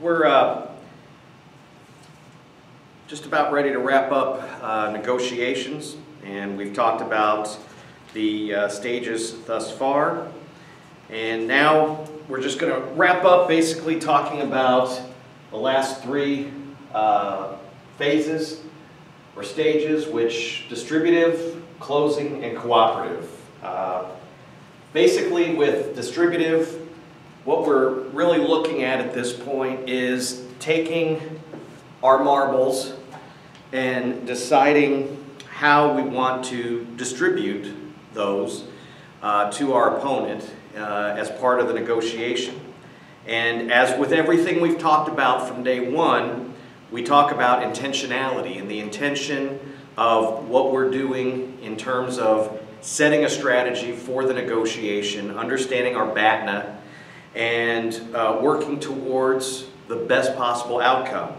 We're just about ready to wrap up negotiations, and we've talked about the stages thus far. And now we're just going to wrap up basically talking about the last three phases or stages, which distributive, closing, and cooperative. Basically with distributive, what we're really looking at this point is taking our marbles and deciding how we want to distribute those to our opponent as part of the negotiation. And as with everything we've talked about from day one, we talk about intentionality and the intention of what we're doing in terms of setting a strategy for the negotiation, understanding our BATNA, and working towards the best possible outcome.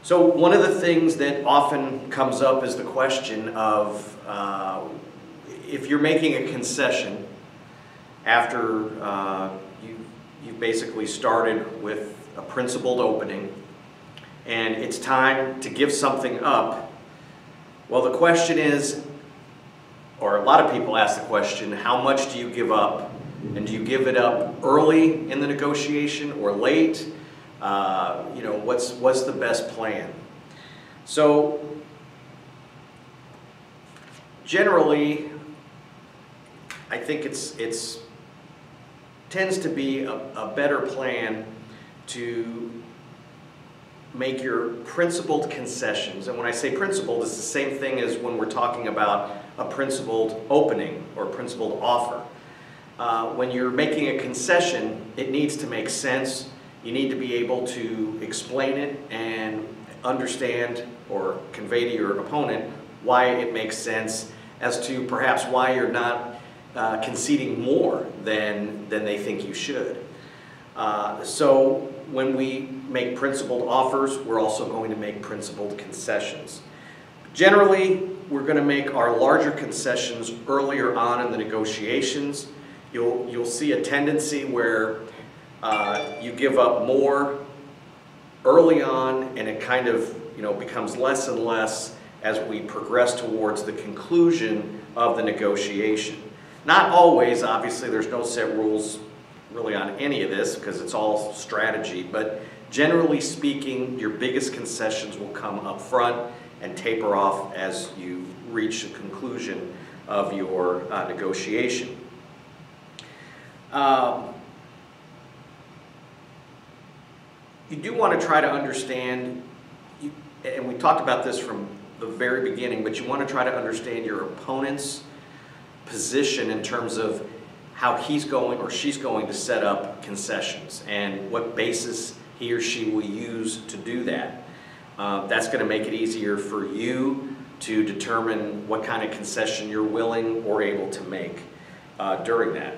So one of the things that often comes up is the question of if you're making a concession after you've basically started with a principled opening and it's time to give something up. Well, the question is, or a lot of people ask the question, how much do you give up? And do you give it up early in the negotiation or late? You know, what's the best plan? So generally, I think it's tends to be a better plan to make your principled concessions. And when I say principled, it's the same thing as when we're talking about a principled opening or principled offer. When you're making a concession, it needs to make sense. You need to be able to explain it and understand or convey to your opponent why it makes sense, as to perhaps why you're not conceding more than they think you should. So when we make principled offers, we're also going to make principled concessions. Generally, we're going to make our larger concessions earlier on in the negotiations. You'll see a tendency where you give up more early on, and it kind of becomes less and less as we progress towards the conclusion of the negotiation. Not always, obviously, there's no set rules really on any of this because it's all strategy, but generally speaking, your biggest concessions will come up front and taper off as you reach the conclusion of your negotiation. You do want to try to understand, and we talked about this from the very beginning, but you want to try to understand your opponent's position in terms of how he's going or she's going to set up concessions and what basis he or she will use to do that. That's going to make it easier for you to determine what kind of concession you're willing or able to make during that.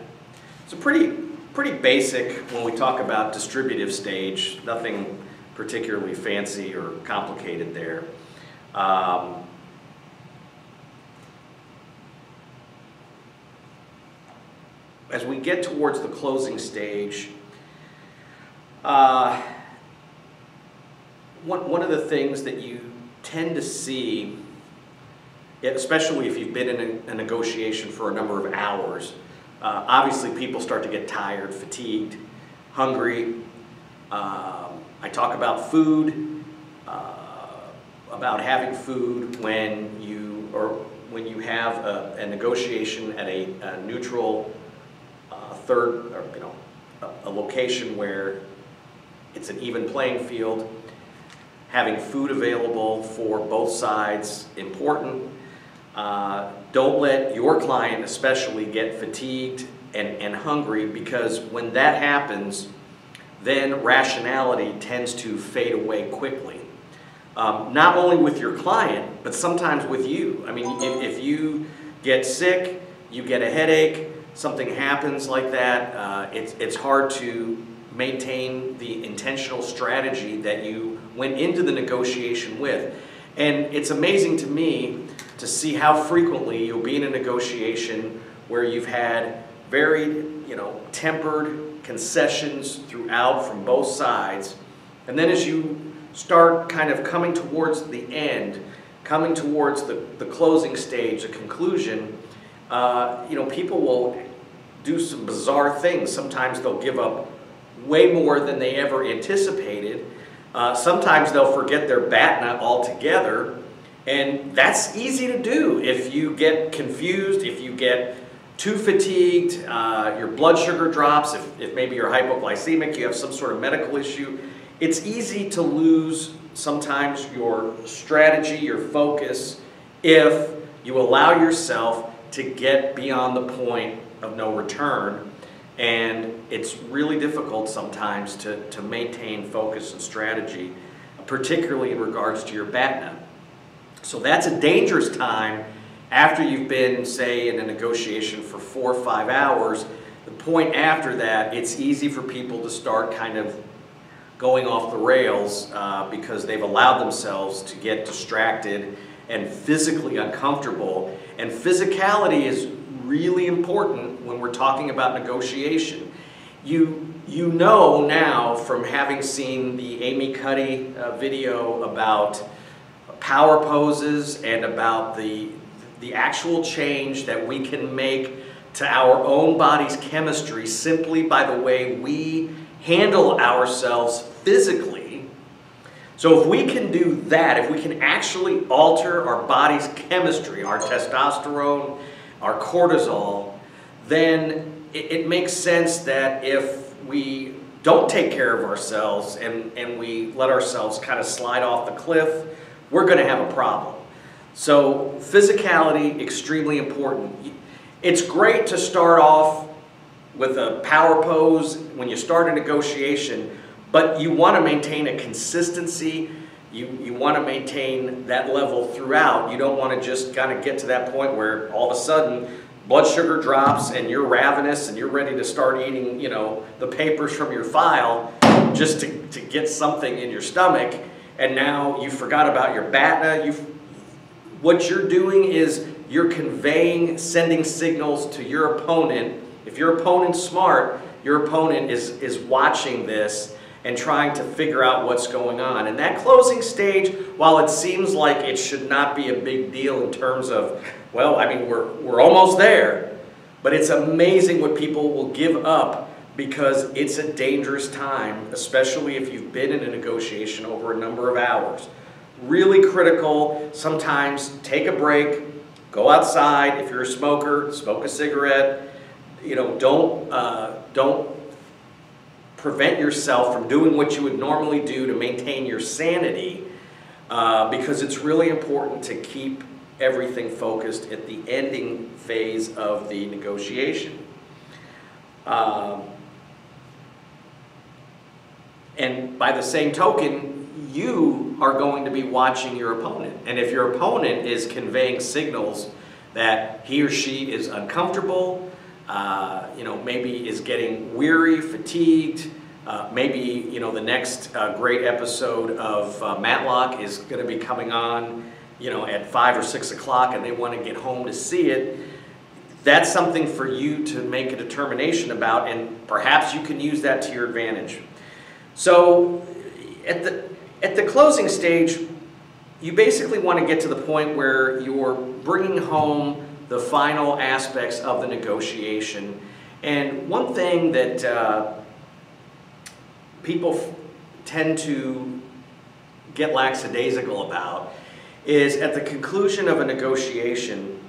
It's pretty basic when we talk about distributive stage, nothing particularly fancy or complicated there. As we get towards the closing stage, one of the things that you tend to see, especially if you've been in a negotiation for a number of hours, obviously people start to get tired, fatigued, hungry. I talk about food, about having food when you have a negotiation at a neutral third, or a location where it's an even playing field. Having food available for both sides, important. Don't let your client especially get fatigued and hungry, because when that happens, then rationality tends to fade away quickly. Not only with your client, but sometimes with you. I mean, if you get sick, you get a headache, something happens like that, it's hard to maintain the intentional strategy that you went into the negotiation with. And it's amazing to me to see how frequently you'll be in a negotiation where you've had very, tempered concessions throughout from both sides, And then as you start kind of coming towards the end, coming towards the closing stage, the conclusion, people will do some bizarre things. Sometimes they'll give up way more than they ever anticipated. Sometimes they'll forget their BATNA altogether, and that's easy to do if you get confused, if you get too fatigued, your blood sugar drops, if maybe you're hypoglycemic, you have some sort of medical issue. It's easy to lose sometimes your strategy, your focus, if you allow yourself to get beyond the point of no return. And it's really difficult sometimes to maintain focus and strategy, particularly in regards to your BATNA. So that's a dangerous time after you've been, say, in a negotiation for 4 or 5 hours. The point after that, it's easy for people to start kind of going off the rails because they've allowed themselves to get distracted and physically uncomfortable. And physicality is really important when we're talking about negotiation. You know now from having seen the Amy Cuddy video about power poses and about the actual change that we can make to our own body's chemistry simply by the way we handle ourselves physically. So if we can do that, if we can actually alter our body's chemistry, our testosterone, our cortisol, then it makes sense that if we don't take care of ourselves and we let ourselves kind of slide off the cliff, we're going to have a problem. So physicality, extremely important. It's great to start off with a power pose when you start a negotiation, but you want to maintain a consistency. You want to maintain that level throughout. You don't want to just kind of get to that point where all of a sudden blood sugar drops and you're ravenous and you're ready to start eating, the papers from your file just to get something in your stomach, and now you forgot about your BATNA. What you're doing is you're conveying, sending signals to your opponent. If your opponent's smart, your opponent is watching this and trying to figure out what's going on. And that closing stage, while it seems like it should not be a big deal in terms of, well, I mean, we're almost there, but it's amazing what people will give up because it's a dangerous time, especially if you've been in a negotiation over a number of hours. Really critical. Sometimes take a break, go outside. If you're a smoker, smoke a cigarette. Don't prevent yourself from doing what you would normally do to maintain your sanity, because it's really important to keep everything focused at the ending phase of the negotiation. And by the same token, you are going to be watching your opponent. And if your opponent is conveying signals that he or she is uncomfortable, maybe is getting weary, fatigued, maybe, the next great episode of Matlock is going to be coming on, at 5 or 6 o'clock and they want to get home to see it, that's something for you to make a determination about, and perhaps you can use that to your advantage. So at the closing stage, you basically want to get to the point where you're bringing home the final aspects of the negotiation. And one thing that people tend to get lackadaisical about is at the conclusion of a negotiation,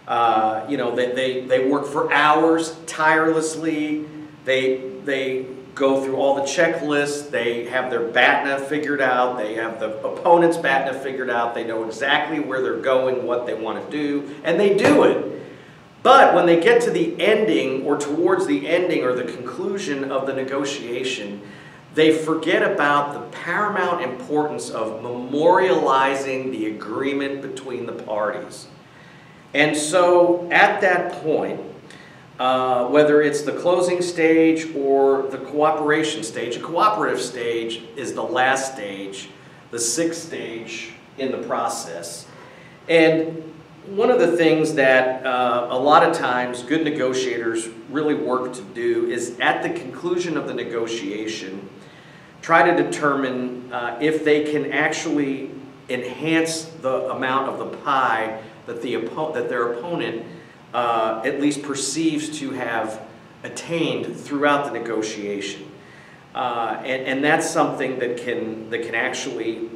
they work for hours tirelessly. They go through all the checklists. They have their BATNA figured out. They have the opponent's BATNA figured out. They know exactly where they're going, what they want to do, and they do it. But when they get to the ending, or towards the ending or the conclusion of the negotiation, they forget about the paramount importance of memorializing the agreement between the parties. And so at that point, whether it's the closing stage or the cooperation stage, a cooperative stage is the last stage, the 6th stage in the process. And one of the things that a lot of times good negotiators really work to do is at the conclusion of the negotiation, try to determine if they can actually enhance the amount of the pie that their opponent at least perceives to have attained throughout the negotiation. And that's something that can actually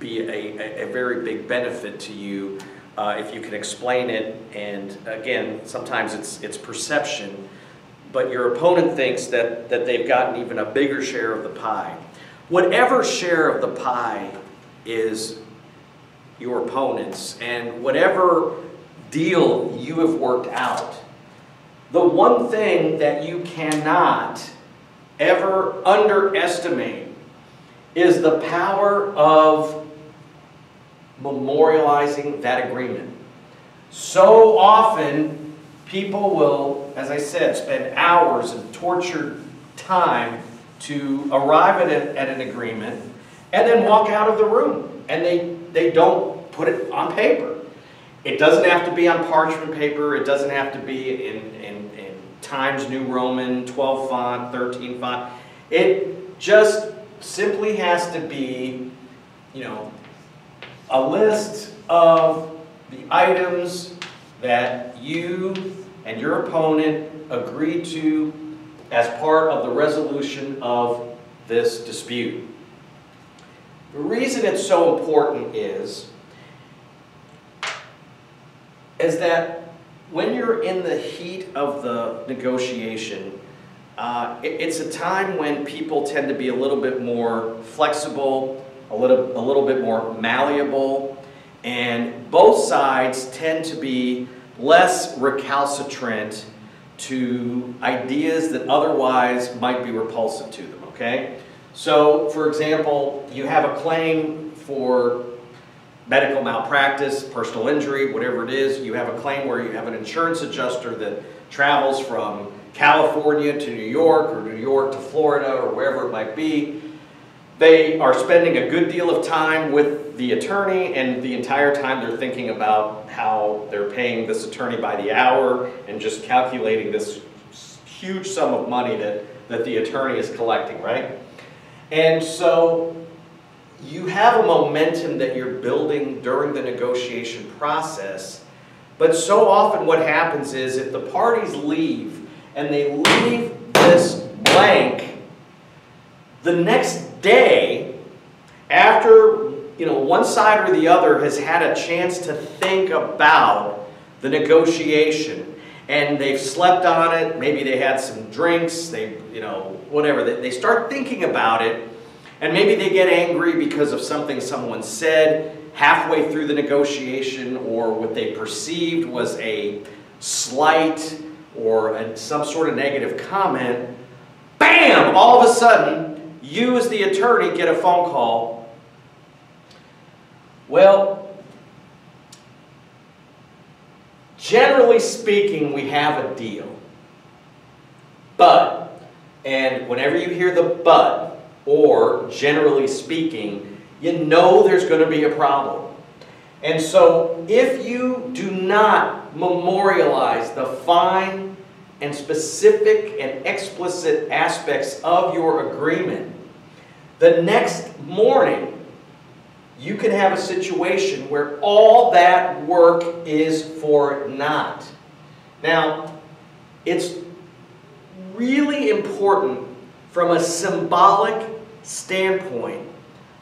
be a very big benefit to you if you can explain it. And again, sometimes it's perception, but your opponent thinks that they've gotten even a bigger share of the pie. Whatever share of the pie is your opponent's, and whatever deal you have worked out, the one thing that you cannot ever underestimate is the power of memorializing that agreement. So often, people will, as I said, spend hours of tortured time to arrive at an agreement and then walk out of the room, and they don't put it on paper. It doesn't have to be on parchment paper. It doesn't have to be in Times New Roman, 12 font, 13 font. It just simply has to be, a list of the items that you and your opponent agreed to as part of the resolution of this dispute. The reason it's so important is that when you're in the heat of the negotiation, it's a time when people tend to be a little bit more flexible, a little bit more malleable, and both sides tend to be less recalcitrant to ideas that otherwise might be repulsive to them, okay? So, for example, you have a claim for medical malpractice, personal injury, whatever it is. You have a claim where you have an insurance adjuster that travels from California to New York, or New York to Florida, or wherever it might be. They are spending a good deal of time with the attorney, and the entire time they're thinking about how they're paying this attorney by the hour and just calculating this huge sum of money that the attorney is collecting, right? And so you have a momentum that you're building during the negotiation process, but so often what happens is if the parties leave and they leave this blank, the next day, after one side or the other has had a chance to think about the negotiation, and they've slept on it, maybe they had some drinks, whatever, they start thinking about it, and maybe they get angry because of something someone said halfway through the negotiation, or what they perceived was a slight or some sort of negative comment. Bam! All of a sudden, you as the attorney get a phone call. Well, generally speaking, we have a deal. But, and whenever you hear the but, or generally speaking, you know there's going to be a problem. And so if you do not memorialize the fine and specific and explicit aspects of your agreement, the next morning you can have a situation where all that work is for naught. Now, it's really important from a symbolic standpoint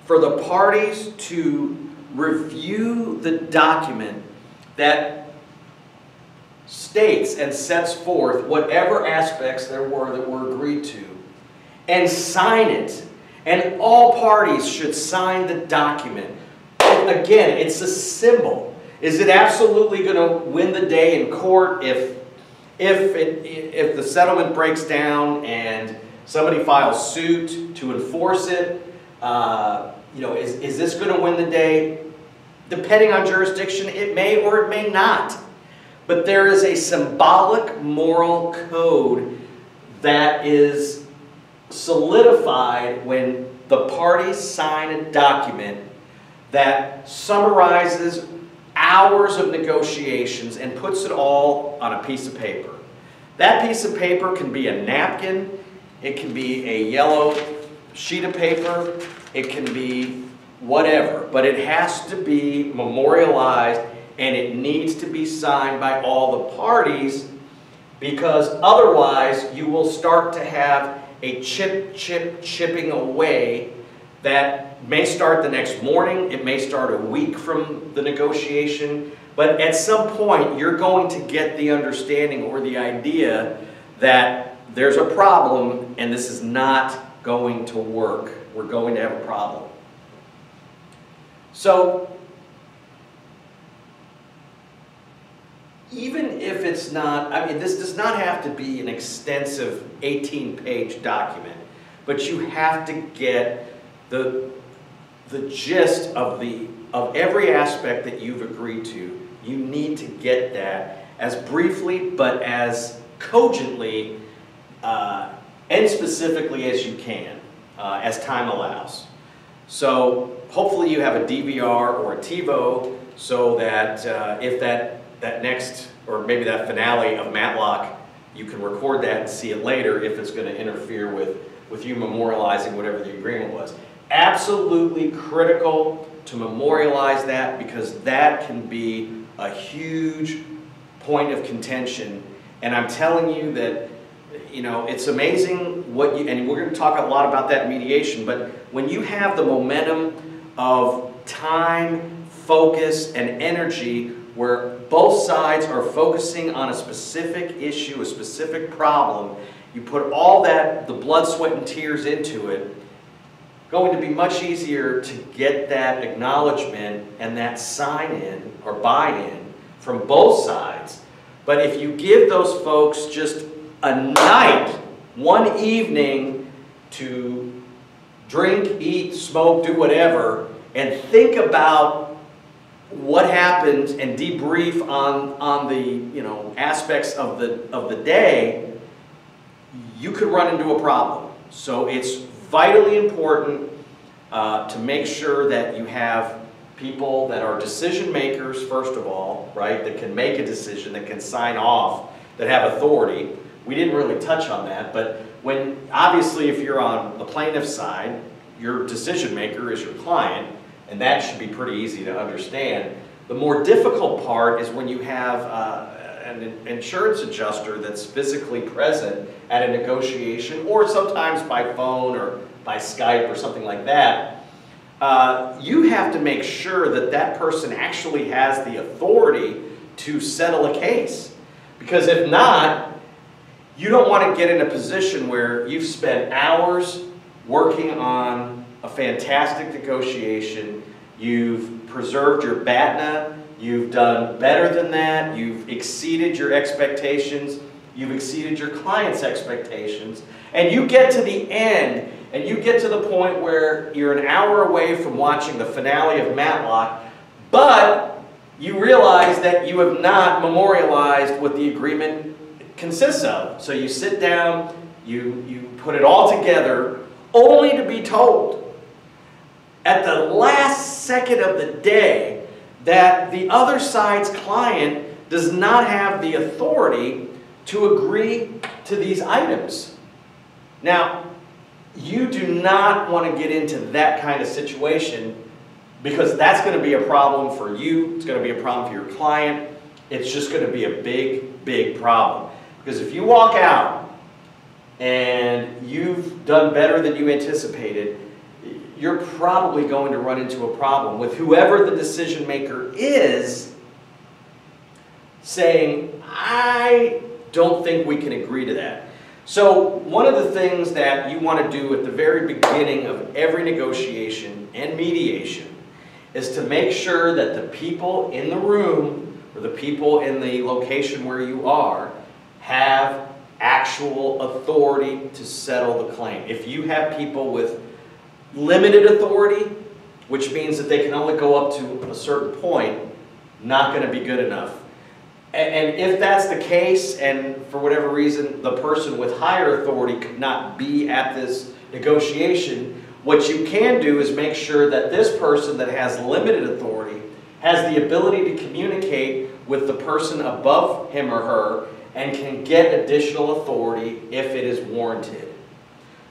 for the parties to review the document that states and sets forth whatever aspects there were that were agreed to, and sign it. And all parties should sign the document. Again, it's a symbol. Is it absolutely going to win the day in court if the settlement breaks down and somebody files suit to enforce it? Is this going to win the day? Depending on jurisdiction, it may or it may not. But there is a symbolic moral code that is solidified when the parties sign a document that summarizes hours of negotiations and puts it all on a piece of paper. That piece of paper can be a napkin, it can be a yellow sheet of paper, it can be whatever, but it has to be memorialized and it needs to be signed by all the parties, because otherwise you will start to have a chipping away that may start the next morning, it may start a week from the negotiation, but at some point you're going to get the understanding or the idea that there's a problem and this is not going to work. We're going to have a problem. So, even if it's not, I mean, this does not have to be an extensive 18-page document, but you have to get the gist of every aspect that you've agreed to. You need to get that as briefly but as cogently and specifically as you can, as time allows. So hopefully you have a DVR or a TiVo so that if that next, or maybe that finale of Matlock, you can record that and see it later if it's going to interfere with you memorializing whatever the agreement was. Absolutely critical to memorialize that, because that can be a huge point of contention. And I'm telling you that, you know, it's amazing what you, and we're going to talk a lot about that in mediation, but when you have the momentum of time, focus, and energy where both sides are focusing on a specific issue, a specific problem, you put all that, the blood, sweat, and tears into it, going to be much easier to get that acknowledgement and that sign-in or buy-in from both sides. But if you give those folks just a night, one evening to drink, eat, smoke, do whatever, and think about what happened and debrief on the, you know, aspects of the day, you could run into a problem. So it's vitally important to make sure that you have people that are decision makers, first of all, right, that can make a decision, that can sign off, that have authority. We didn't really touch on that, but when, obviously, if you're on the plaintiff's side, your decision maker is your client, and that should be pretty easy to understand. The more difficult part is when you have an insurance adjuster that's physically present at a negotiation, or sometimes by phone or by Skype or something like that. You have to make sure that that person actually has the authority to settle a case. Because if not, you don't want to get in a position where you've spent hours working on a fantastic negotiation, you've preserved your BATNA, you've done better than that, you've exceeded your expectations, you've exceeded your client's expectations, and you get to the end, and you get to the point where you're an hour away from watching the finale of Matlock, but you realize that you have not memorialized what the agreement consists of. So you sit down, you put it all together, only to be told at the last second of the day that the other side's client does not have the authority to agree to these items. Now, you do not want to get into that kind of situation, because that's going to be a problem for you, it's going to be a problem for your client, it's just going to be a big, big problem. Because if you walk out and you've done better than you anticipated, you're probably going to run into a problem with whoever the decision maker is saying, I don't think we can agree to that. So one of the things that you want to do at the very beginning of every negotiation and mediation is to make sure that the people in the room or the people in the location where you are have actual authority to settle the claim. If you have people with limited authority, which means that they can only go up to a certain point, not going to be good enough. And if that's the case, and for whatever reason the person with higher authority could not be at this negotiation, what you can do is make sure that this person that has limited authority has the ability to communicate with the person above him or her and can get additional authority if it is warranted.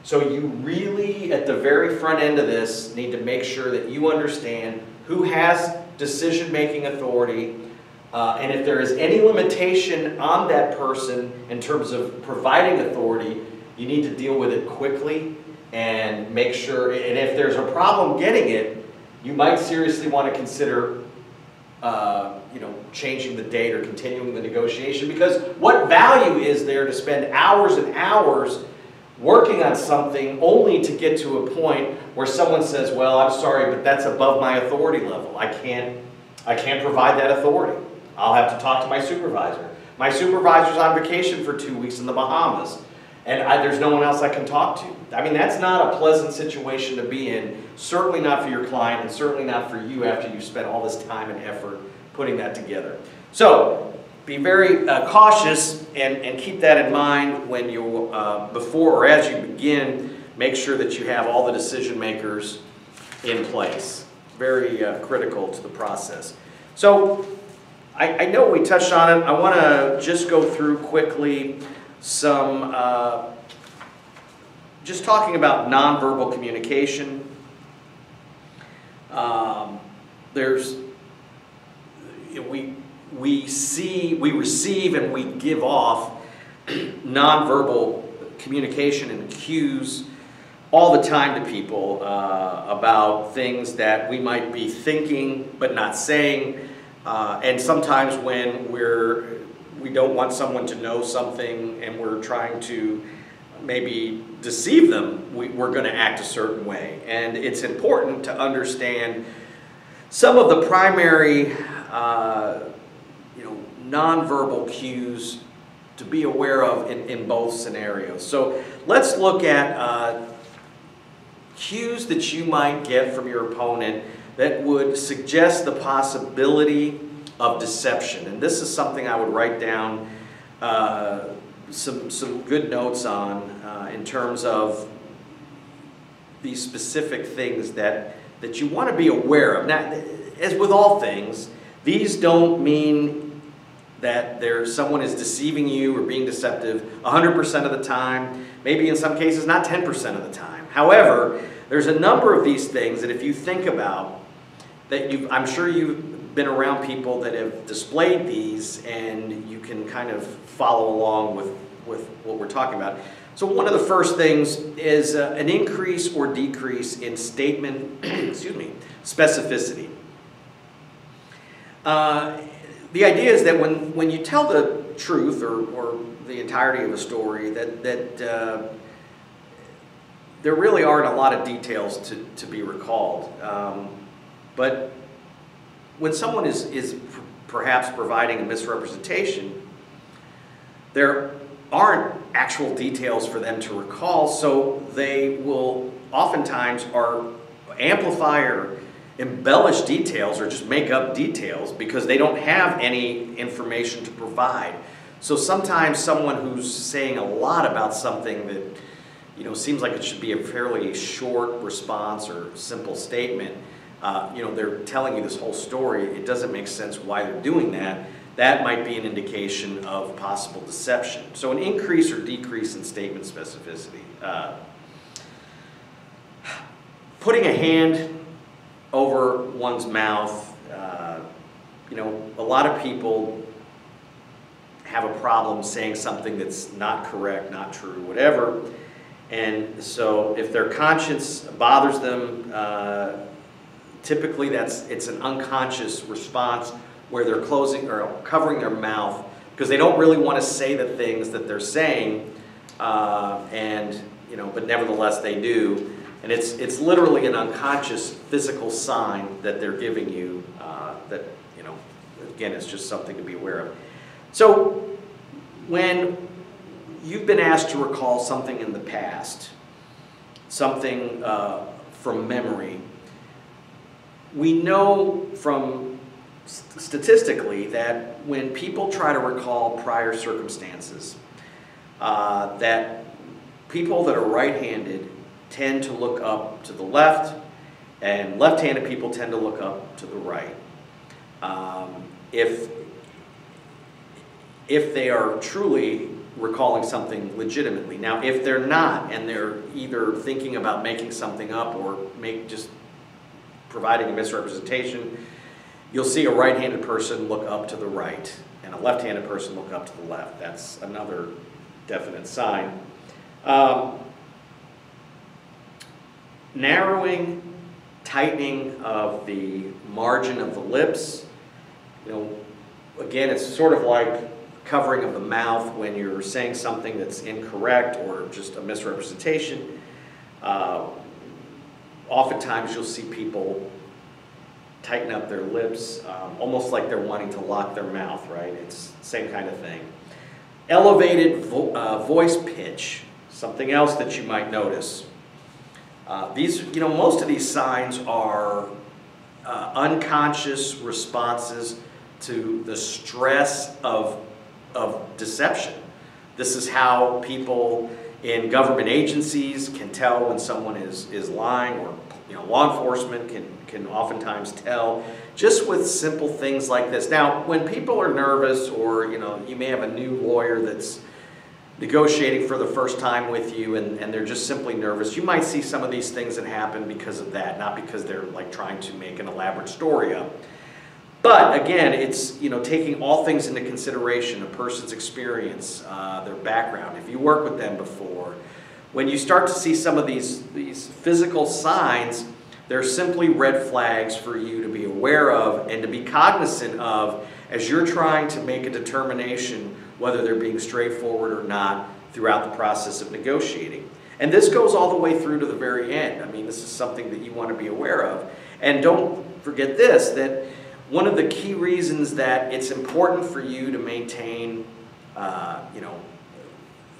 So you really, at the very front end of this, need to make sure that you understand who has decision-making authority, and if there is any limitation on that person in terms of providing authority, you need to deal with it quickly and make sure, and if there's a problem getting it, you might seriously want to consider changing the date or continuing the negotiation, because what value is there to spend hours and hours working on something only to get to a point where someone says, well, I'm sorry, but that's above my authority level. I can't provide that authority. I'll have to talk to my supervisor. My supervisor's on vacation for 2 weeks in the Bahamas, and there's no one else I can talk to. I mean, that's not a pleasant situation to be in, certainly not for your client, and certainly not for you after you've spent all this time and effort putting that together. So, be very cautious and keep that in mind when you, before or as you begin, make sure that you have all the decision makers in place. Very critical to the process. So, I know we touched on it. I want to just go through quickly some, just talking about nonverbal communication. We receive and we give off nonverbal communication and cues all the time to people about things that we might be thinking but not saying, and sometimes when we don't want someone to know something and we're trying to maybe deceive them, we're going to act a certain way. And it's important to understand some of the primary nonverbal cues to be aware of in both scenarios. So let's look at cues that you might get from your opponent that would suggest the possibility of deception. And this is something I would write down some good notes on in terms of these specific things that you want to be aware of. Now, as with all things, these don't mean that someone is deceiving you or being deceptive 100% of the time, maybe in some cases not 10% of the time. However, there's a number of these things that if you think about, that I'm sure you've been around people that have displayed these and you can kind of follow along with what we're talking about. So one of the first things is an increase or decrease in statement excuse me, specificity. The idea is that when you tell the truth or the entirety of a story, that there really aren't a lot of details to be recalled. But when someone is perhaps providing a misrepresentation, there aren't actual details for them to recall, so they will oftentimes amplify or embellish details or just make up details because they don't have any information to provide. So sometimes someone who's saying a lot about something that seems like it should be a fairly short response or simple statement, they're telling you this whole story, it doesn't make sense why they're doing that. That might be an indication of possible deception. So an increase or decrease in statement specificity. Putting a hand over one's mouth, a lot of people have a problem saying something that's not correct, not true, whatever. And so if their conscience bothers them, typically it's an unconscious response where they're closing or covering their mouth because they don't really want to say the things that they're saying, but nevertheless they do. And it's literally an unconscious physical sign that they're giving you that, again, it's just something to be aware of. So when you've been asked to recall something in the past, something from memory, we know from statistically that when people try to recall prior circumstances, that people that are right-handed tend to look up to the left, and left-handed people tend to look up to the right. If they are truly recalling something legitimately. Now, if they're not, and they're either thinking about making something up or just providing a misrepresentation, you'll see a right-handed person look up to the right, and a left-handed person look up to the left. That's another definite sign. Narrowing, tightening of the margin of the lips. Again, it's sort of like covering of the mouth when you're saying something that's incorrect or just a misrepresentation. Oftentimes you'll see people tighten up their lips, almost like they're wanting to lock their mouth, right? It's the same kind of thing. Elevated voice pitch, something else that you might notice. Most of these signs are unconscious responses to the stress of deception. This is how people in government agencies can tell when someone is lying, or law enforcement can oftentimes tell just with simple things like this. Now, when people are nervous, or you may have a new lawyer that's negotiating for the first time with you, and they're just simply nervous, you might see some of these things that happen because of that, not because they're like trying to make an elaborate story up. But again, it's taking all things into consideration: a person's experience, their background, if you work with them before. When you start to see some of these physical signs, they're simply red flags for you to be aware of and to be cognizant of as you're trying to make a determination whether they're being straightforward or not throughout the process of negotiating. And this goes all the way through to the very end. I mean, this is something that you want to be aware of. And don't forget this, that one of the key reasons that it's important for you to maintain,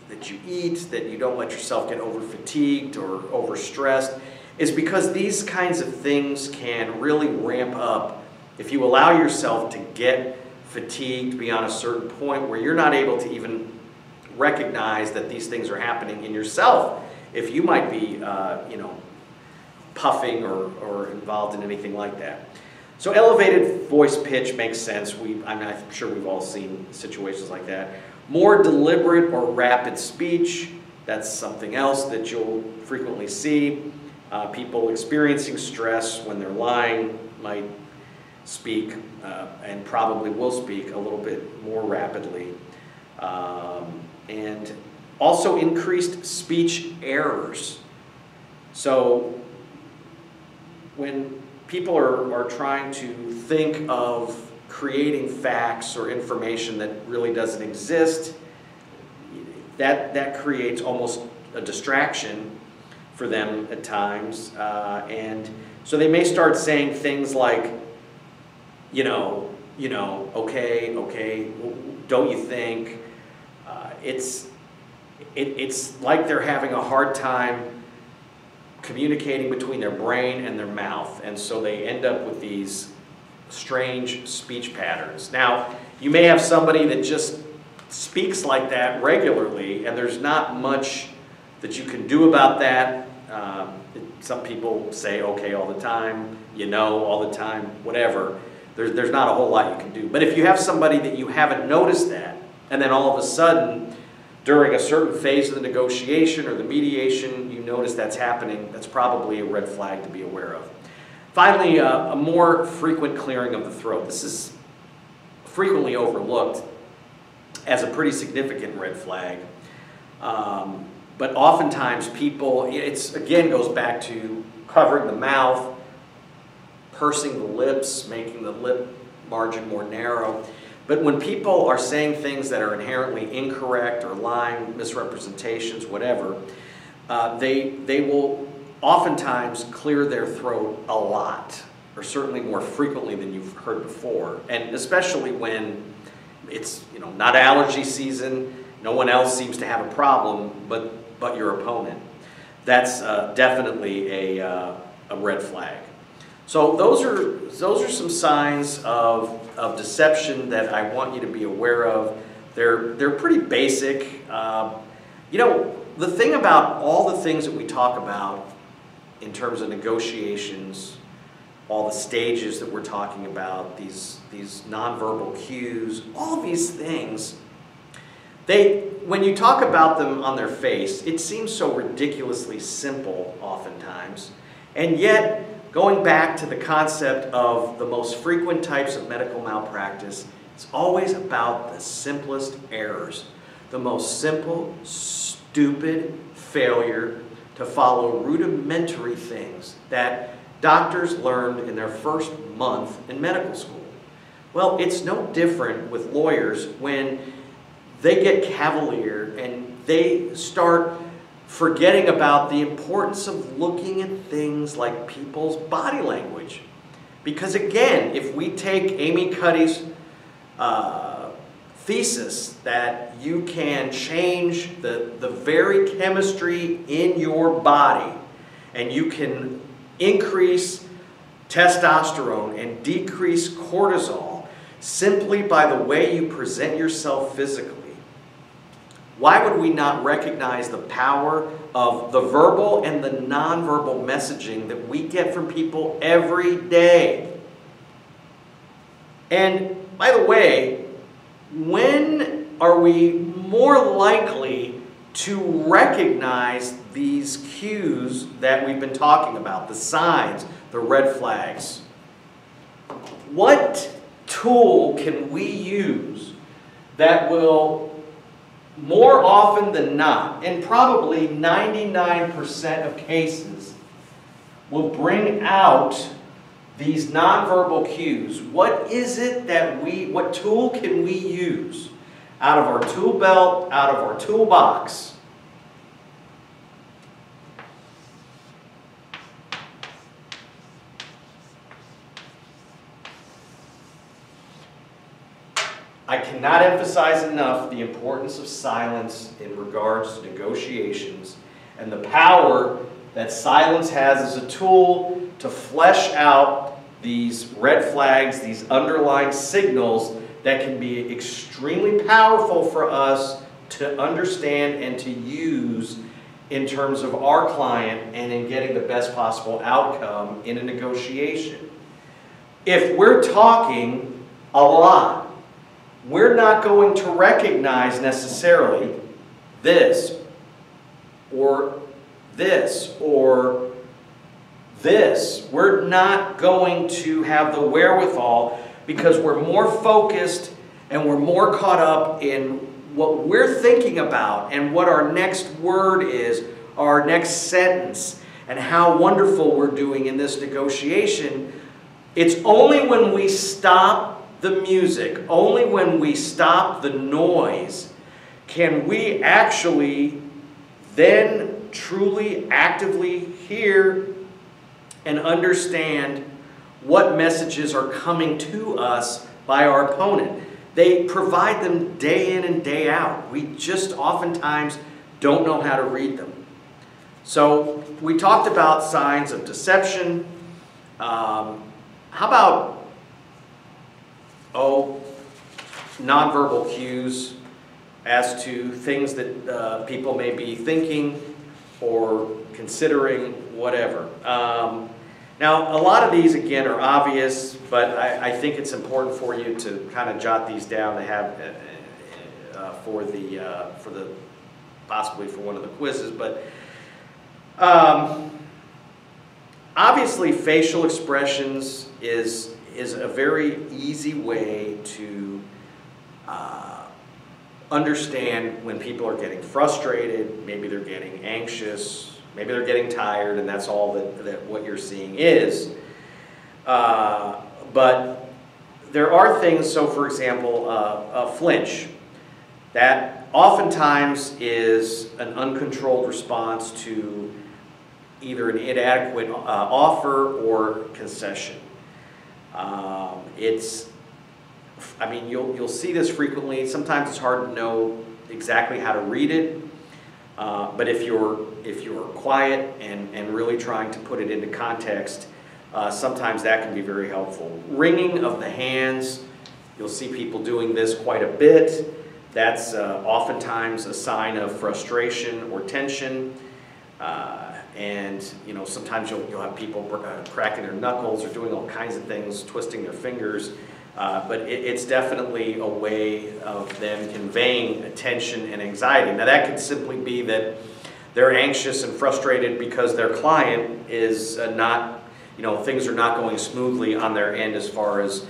that you eat, that you don't let yourself get over-fatigued or overstressed, is because these kinds of things can really ramp up if you allow yourself to get fatigued beyond a certain point where you're not able to even recognize that these things are happening in yourself. If you might be, puffing or involved in anything like that. So elevated voice pitch makes sense. I'm sure we've all seen situations like that. More deliberate or rapid speech, that's something else that you'll frequently see. People experiencing stress when they're lying might speak and probably will speak a little bit more rapidly. And also increased speech errors. So when people are trying to think of creating facts or information that really doesn't exist, that creates almost a distraction for them at times. And so they may start saying things like, okay, don't you think? It's like they're having a hard time communicating between their brain and their mouth, and so they end up with these strange speech patterns. Now, you may have somebody that just speaks like that regularly, and there's not much that you can do about that. Some people say okay all the time, all the time, whatever. There's not a whole lot you can do. But if you have somebody that you haven't noticed that, and then all of a sudden, during a certain phase of the negotiation or the mediation, you notice that's happening, that's probably a red flag to be aware of. Finally, a more frequent clearing of the throat. This is frequently overlooked as a pretty significant red flag. But oftentimes people, again goes back to covering the mouth, pursing the lips, making the lip margin more narrow. But when people are saying things that are inherently incorrect or lying, misrepresentations, whatever, they will oftentimes clear their throat a lot, or certainly more frequently than you've heard before. And especially when it's not allergy season, no one else seems to have a problem but your opponent. That's definitely a red flag. So those are some signs of deception that I want you to be aware of. They're pretty basic. The thing about all the things that we talk about in terms of negotiations, all the stages that we're talking about, these nonverbal cues, all these things, When you talk about them on their face, it seems so ridiculously simple oftentimes. And yet, going back to the concept of the most frequent types of medical malpractice, it's always about the simplest errors. The most simple, stupid failure to follow rudimentary things that doctors learned in their first month in medical school. Well, it's no different with lawyers when they get cavalier and they start forgetting about the importance of looking at things like people's body language. Because again, if we take Amy Cuddy's thesis that you can change the very chemistry in your body and you can increase testosterone and decrease cortisol simply by the way you present yourself physically, why would we not recognize the power of the verbal and the nonverbal messaging that we get from people every day? And by the way, when are we more likely to recognize these cues that we've been talking about, the signs, the red flags? What tool can we use that will more often than not, and probably 99% of cases, will bring out these nonverbal cues? What is it that what tool can we use out of our tool belt, out of our toolbox? I cannot emphasize enough the importance of silence in regards to negotiations and the power that silence has as a tool to flesh out these red flags, these underlying signals that can be extremely powerful for us to understand and to use in terms of our client and in getting the best possible outcome in a negotiation. If we're talking a lot, we're not going to recognize necessarily this or this or this. We're not going to have the wherewithal because we're more focused and we're more caught up in what we're thinking about and what our next word is, our next sentence, and how wonderful we're doing in this negotiation. It's only when we stop the music, only when we stop the noise, can we actually then truly actively hear and understand what messages are coming to us by our opponent. They provide them day in and day out. We just oftentimes don't know how to read them. So we talked about signs of deception. How about nonverbal cues as to things that people may be thinking or considering, whatever. Now, a lot of these, again, are obvious, but I think it's important for you to kind of jot these down to have for the possibly for one of the quizzes. But obviously, facial expressions is a very easy way to understand when people are getting frustrated, maybe they're getting anxious, maybe they're getting tired, and that's all that what you're seeing is. But there are things, so for example, a flinch. That oftentimes is an uncontrolled response to either an inadequate offer or concession. You'll see this frequently. Sometimes it's hard to know exactly how to read it. But if you're quiet and really trying to put it into context, sometimes that can be very helpful. Wringing of the hands, you'll see people doing this quite a bit. That's oftentimes a sign of frustration or tension. And sometimes you'll have people cracking their knuckles or doing all kinds of things, twisting their fingers. But it's definitely a way of them conveying tension and anxiety. Now that could simply be that they're anxious and frustrated because their client is not, things are not going smoothly on their end as far as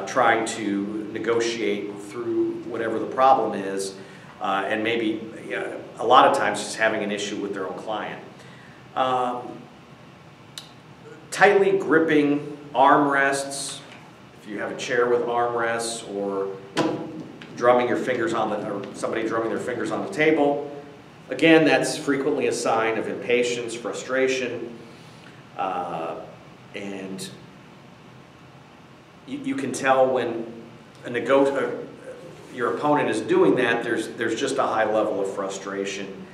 trying to negotiate through whatever the problem is, and maybe a lot of times just having an issue with their own client. Tightly gripping armrests, if you have a chair with armrests, or drumming your fingers on or somebody drumming their fingers on the table. Again, that's frequently a sign of impatience, frustration, and you can tell when your opponent is doing that. There's just a high level of frustration,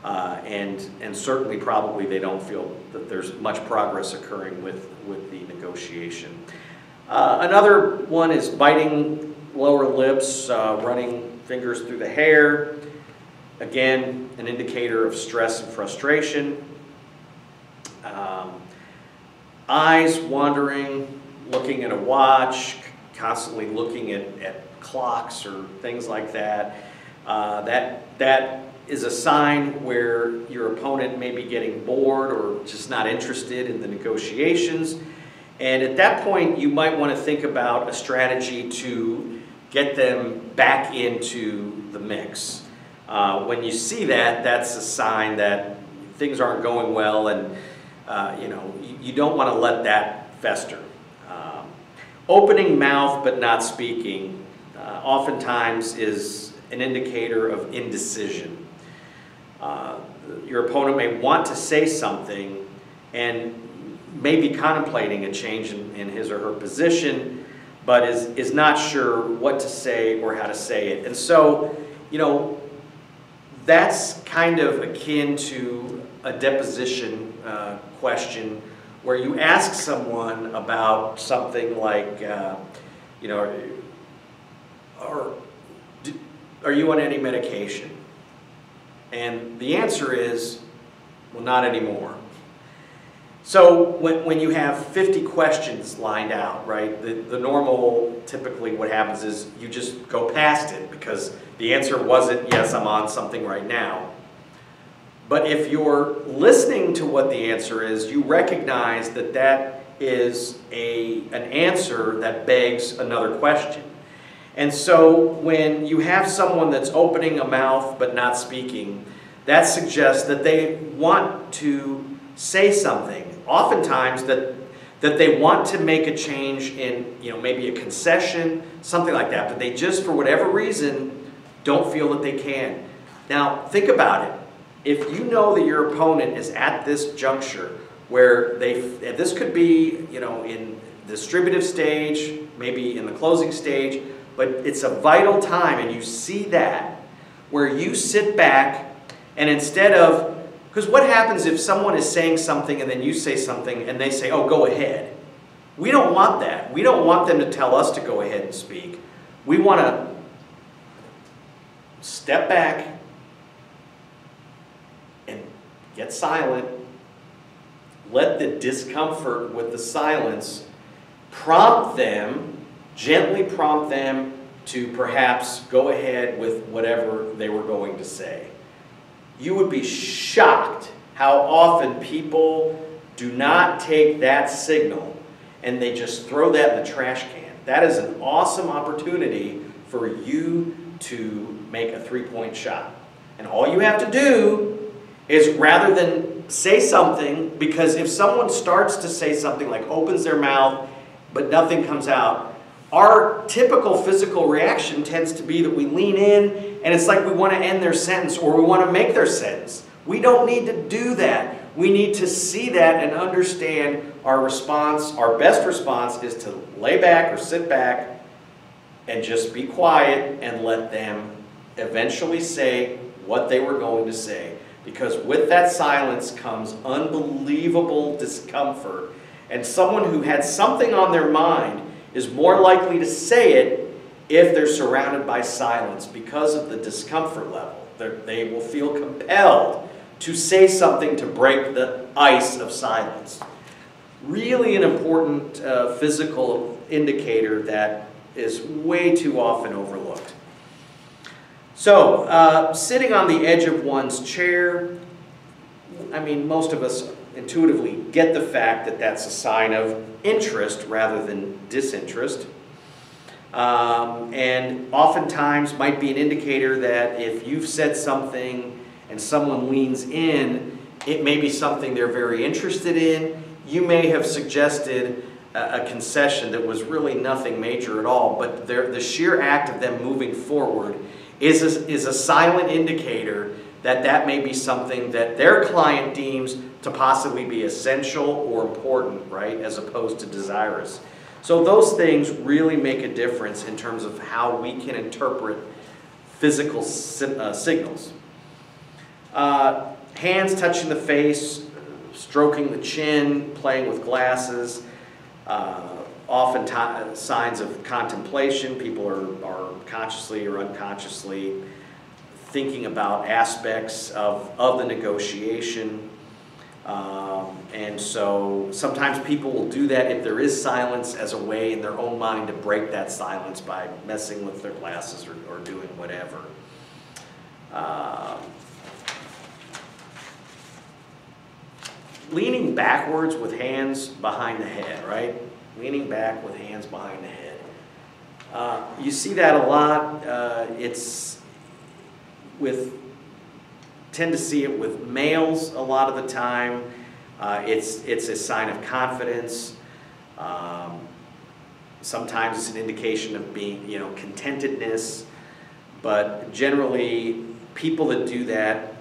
and certainly probably they don't feel that there's much progress occurring with the negotiation. Another one is biting lower lips, running fingers through the hair. Again, an indicator of stress and frustration. Eyes wandering, looking at a watch, constantly looking at clocks or things like that. That is a sign where your opponent may be getting bored or just not interested in the negotiations. And at that point, you might want to think about a strategy to get them back into the mix. When you see that, that's a sign that things aren't going well, and you don't want to let that fester. Opening mouth but not speaking oftentimes is an indicator of indecision. Your opponent may want to say something and may be contemplating a change in his or her position, but is not sure what to say or how to say it. And so, that's kind of akin to a deposition question, where you ask someone about something like, are you on any medication? And the answer is, well, not anymore. So when you have 50 questions lined out, right, the normal, typically what happens is you just go past it because the answer wasn't, yes, I'm on something right now. But if you're listening to what the answer is, you recognize that that is an answer that begs another question. And so when you have someone that's opening a mouth but not speaking, that suggests that they want to say something. Oftentimes that they want to make a change in, maybe a concession, something like that, but they just, for whatever reason, don't feel that they can. Now, think about it. If you know that your opponent is at this juncture where this could be, in the distributive stage, maybe in the closing stage, but it's a vital time, and you see that, where you sit back and instead of, because what happens if someone is saying something and then you say something and they say, oh, go ahead. We don't want that. We don't want them to tell us to go ahead and speak. We want to step back and get silent. Let the discomfort with the silence prompt them, gently prompt them to perhaps go ahead with whatever they were going to say. You would be shocked how often people do not take that signal and they just throw that in the trash can. That is an awesome opportunity for you to make a three-point shot. And all you have to do is, rather than say something, because if someone starts to say something, like opens their mouth but nothing comes out, our typical physical reaction tends to be that we lean in and it's like we want to end their sentence or we want to make their sentence. We don't need to do that. We need to see that and understand our response. Our best response is to lay back or sit back and just be quiet and let them eventually say what they were going to say. Because with that silence comes unbelievable discomfort. And someone who had something on their mind is more likely to say it if they're surrounded by silence because of the discomfort level. They will feel compelled to say something to break the ice of silence. Really an important physical indicator that is way too often overlooked. So, sitting on the edge of one's chair, I mean, most of us intuitively get the fact that that's a sign of interest rather than disinterest. And oftentimes might be an indicator that if you've said something and someone leans in, it may be something they're very interested in. You may have suggested a concession that was really nothing major at all, but the sheer act of them moving forward is a silent indicator that that may be something that their client deems to possibly be essential or important, right, as opposed to desirous. So those things really make a difference in terms of how we can interpret physical signals. Hands touching the face, stroking the chin, playing with glasses, often signs of contemplation. People are consciously or unconsciously thinking about aspects of the negotiation. And so sometimes people will do that if there is silence as a way in their own mind to break that silence by messing with their glasses or doing whatever. Leaning backwards with hands behind the head, right? Leaning back with hands behind the head. You see that a lot. Tend to see it with males a lot of the time. It's a sign of confidence. Sometimes it's an indication of being, contentedness. But generally, people that do that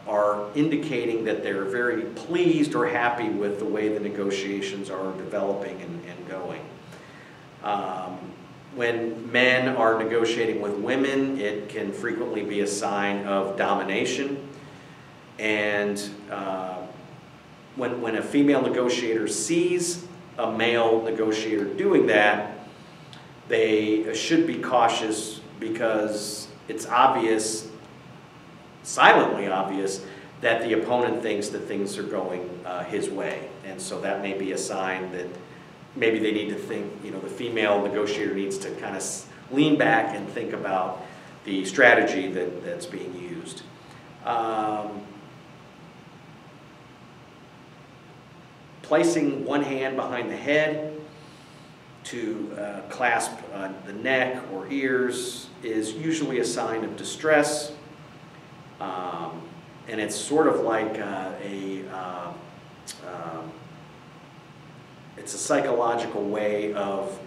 are indicating that they're very pleased or happy with the way the negotiations are developing and going. When men are negotiating with women, it can frequently be a sign of domination. And when a female negotiator sees a male negotiator doing that, they should be cautious because it's obvious, silently obvious, that the opponent thinks that things are going his way. And so that may be a sign that maybe they need to think, the female negotiator needs to kind of lean back and think about the strategy that's being used. Placing one hand behind the head to clasp the neck or ears is usually a sign of distress. And it's sort of like it's a psychological way of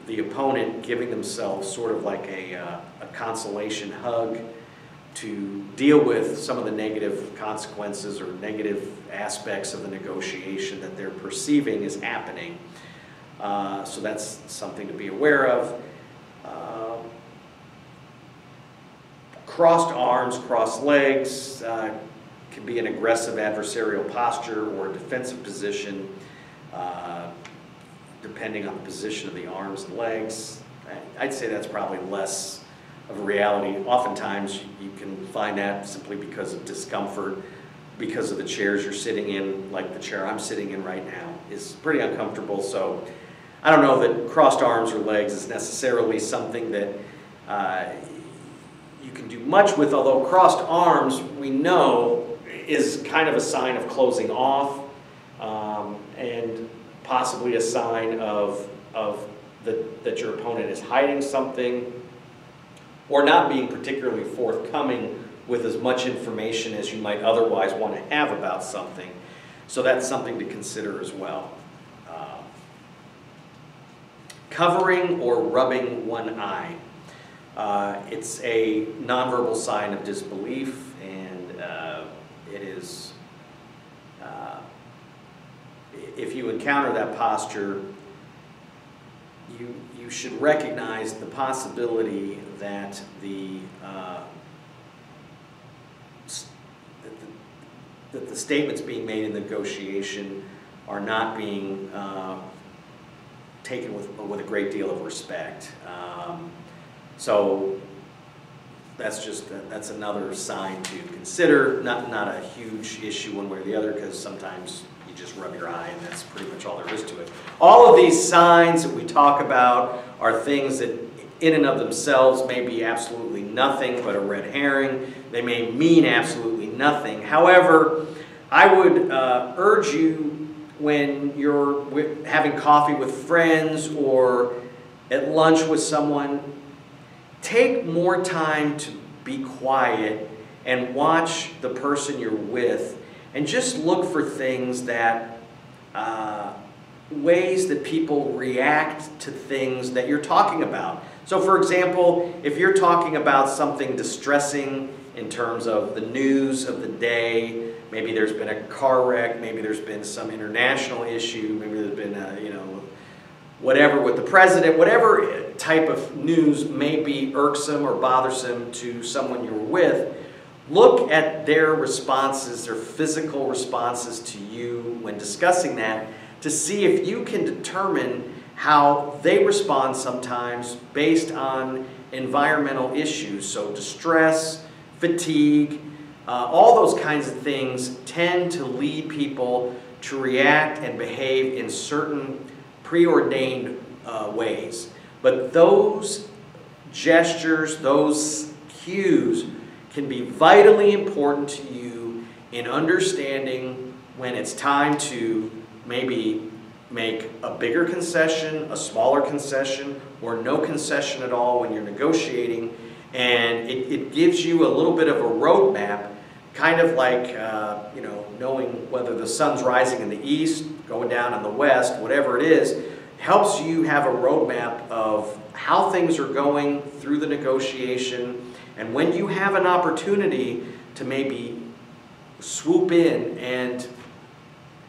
the opponent giving themselves sort of like a consolation hug to deal with some of the negative consequences or negative aspects of the negotiation that they're perceiving is happening. So that's something to be aware of. Crossed arms, crossed legs can be an aggressive adversarial posture or a defensive position, depending on the position of the arms and legs. I'd say that's probably less of a reality. Oftentimes you can find that simply because of discomfort, because of the chairs you're sitting in, like the chair I'm sitting in right now is pretty uncomfortable. So I don't know that crossed arms or legs is necessarily something that you can do much with, although crossed arms, we know, is kind of a sign of closing off and possibly a sign that your opponent is hiding something or not being particularly forthcoming with as much information as you might otherwise want to have about something. So that's something to consider as well. Covering or rubbing one eye. It's a nonverbal sign of disbelief, and it is, if you encounter that posture, you should recognize the possibility that that the statements being made in the negotiation are not being taken with a great deal of respect. So that's another sign to consider. Not a huge issue one way or the other, because sometimes you just rub your eye and that's pretty much all there is to it. All of these signs that we talk about are things that in and of themselves may be absolutely nothing but a red herring. They may mean absolutely nothing. However, I would urge you, when you're having coffee with friends or at lunch with someone, take more time to be quiet and watch the person you're with, and just look for things that, ways that people react to things that you're talking about. So for example, if you're talking about something distressing in terms of the news of the day, maybe there's been a car wreck, maybe there's been some international issue, maybe there's been whatever with the president, whatever type of news may be irksome or bothersome to someone you're with, look at their responses, their physical responses to you when discussing that, to see if you can determine how they respond sometimes based on environmental issues. So distress, fatigue, all those kinds of things tend to lead people to react and behave in certain preordained ways. But those gestures, those cues can be vitally important to you in understanding when it's time to maybe make a bigger concession, a smaller concession, or no concession at all when you're negotiating. And it gives you a little bit of a roadmap, kind of like knowing whether the sun's rising in the east, going down in the west, whatever it is, helps you have a roadmap of how things are going through the negotiation. And when you have an opportunity to maybe swoop in and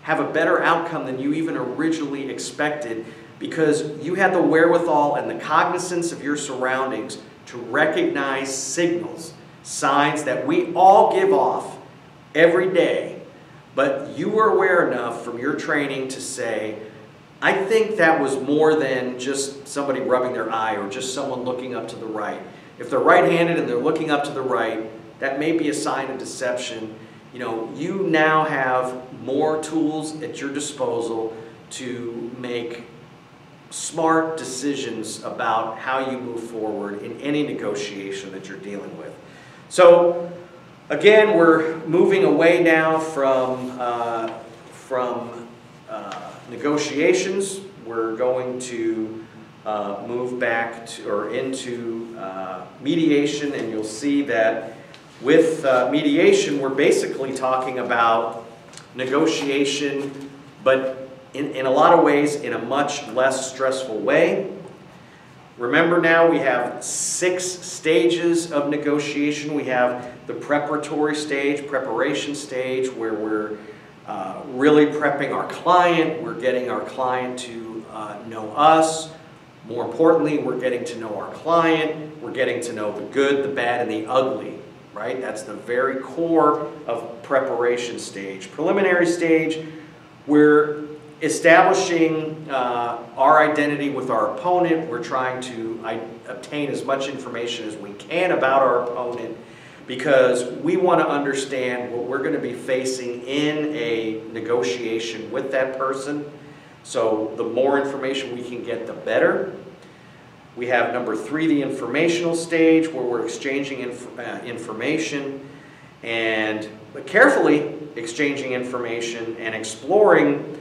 have a better outcome than you even originally expected, because you had the wherewithal and the cognizance of your surroundings to recognize signals, signs that we all give off every day, but you were aware enough from your training to say, I think that was more than just somebody rubbing their eye or just someone looking up to the right. If they're right-handed and they're looking up to the right, that may be a sign of deception. You now have more tools at your disposal to make smart decisions about how you move forward in any negotiation that you're dealing with. So again, we're moving away now from negotiations. We're going to move back to, or into mediation, and you'll see that with mediation, we're basically talking about negotiation, but in a lot of ways in a much less stressful way. Remember now, we have 6 stages of negotiation. We have the preparatory stage, preparation stage, where we're really prepping our client. We're getting our client to know us. More importantly, we're getting to know our client. We're getting to know the good, the bad, and the ugly, right? That's the very core of preparation stage. Preliminary stage, we're establishing our identity with our opponent. We're trying to obtain as much information as we can about our opponent, because we want to understand what we're going to be facing in a negotiation with that person. So the more information we can get, the better. We have number 3, the informational stage, where we're exchanging information, but carefully exchanging information and exploring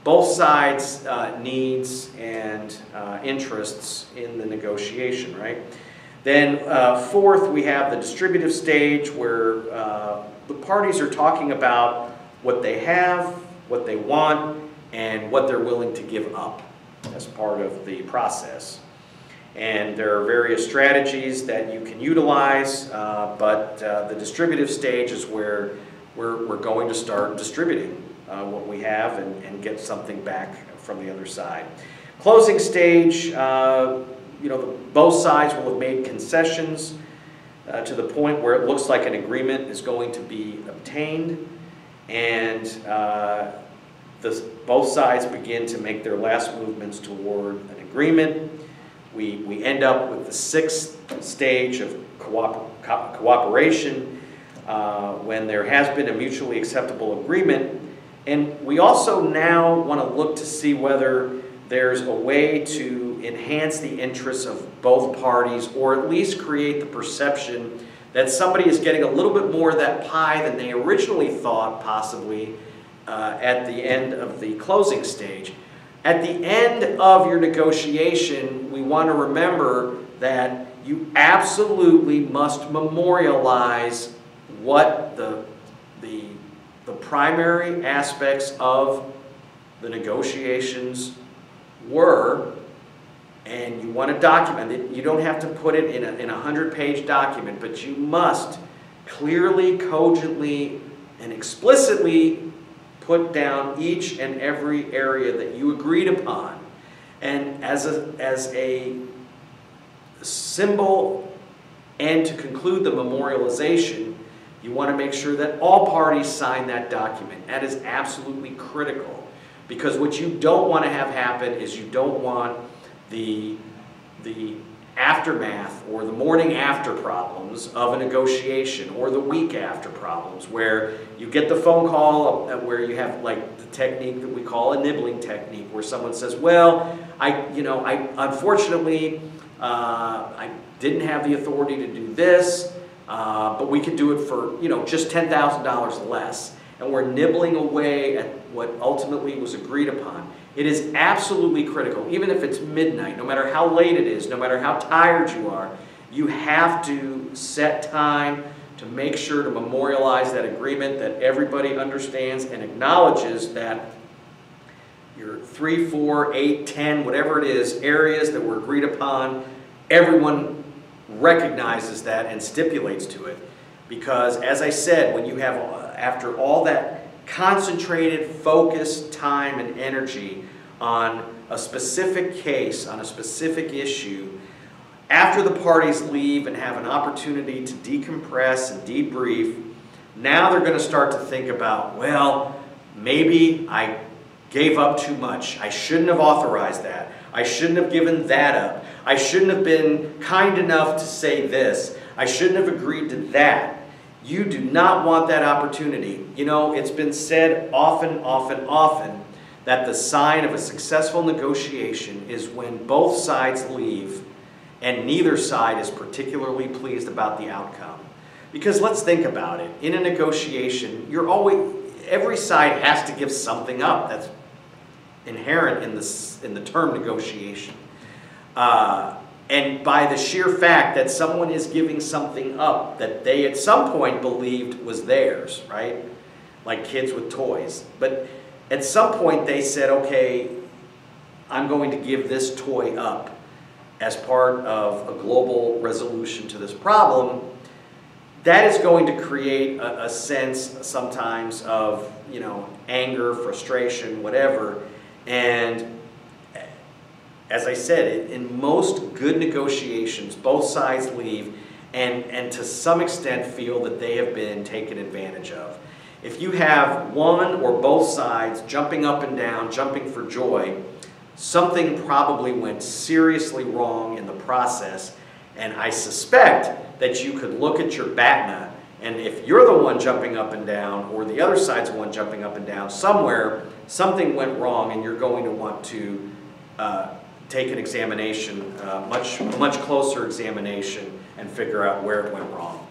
both sides' needs and interests in the negotiation, right? Then 4th, we have the distributive stage, where the parties are talking about what they have, what they want, and what they're willing to give up as part of the process. And there are various strategies that you can utilize, but the distributive stage is where we're going to start distributing what we have and get something back from the other side. Closing stage, both sides will have made concessions to the point where it looks like an agreement is going to be obtained, and both sides begin to make their last movements toward an agreement. We end up with the 6th stage of cooperation, when there has been a mutually acceptable agreement. And we also now want to look to see whether there's a way to enhance the interests of both parties, or at least create the perception that somebody is getting a little bit more of that pie than they originally thought possibly at the end of the closing stage. At the end of your negotiation, we want to remember that you absolutely must memorialize what the primary aspects of the negotiations were, and you want to document it. You don't have to put it in a 100-page document, but you must clearly, cogently, and explicitly put down each and every area that you agreed upon. And as a symbol and to conclude the memorialization, you want to make sure that all parties sign that document. That is absolutely critical, because what you don't want to have happen is you don't want the aftermath or the morning after problems of a negotiation, or the week after problems, where you get the phone call where you have like the technique that we call a nibbling technique, where someone says, well, I unfortunately I didn't have the authority to do this, but we could do it for just $10,000 less, and we're nibbling away at what ultimately was agreed upon. It is absolutely critical, even if it's midnight, no matter how late it is, no matter how tired you are, you have to set time to make sure to memorialize that agreement, that everybody understands and acknowledges that your 3, 4, 8, 10, whatever it is, areas that were agreed upon, everyone recognizes that and stipulates to it. Because, as I said, when you have, after all that concentrated, focused time and energy on a specific case, on a specific issue, after the parties leave and have an opportunity to decompress and debrief, now they're going to start to think about, well, maybe I gave up too much. I shouldn't have authorized that. I shouldn't have given that up. I shouldn't have been kind enough to say this. I shouldn't have agreed to that. You do not want that opportunity. It's been said often that the sign of a successful negotiation is when both sides leave and neither side is particularly pleased about the outcome. Because let's think about it. In a negotiation, every side has to give something up. That's inherent in the term negotiation. And by the sheer fact that someone is giving something up that they at some point believed was theirs, right? Like kids with toys. But at some point they said, okay, I'm going to give this toy up as part of a global resolution to this problem. That is going to create a sense sometimes of, anger, frustration, whatever. And as I said, in most good negotiations, both sides leave and to some extent feel that they have been taken advantage of. If you have one or both sides jumping up and down, jumping for joy, something probably went seriously wrong in the process. And I suspect that you could look at your BATNA, and if you're the one jumping up and down, or the other side's the one jumping up and down, somewhere something went wrong, and you're going to want to take an examination, much closer examination, and figure out where it went wrong.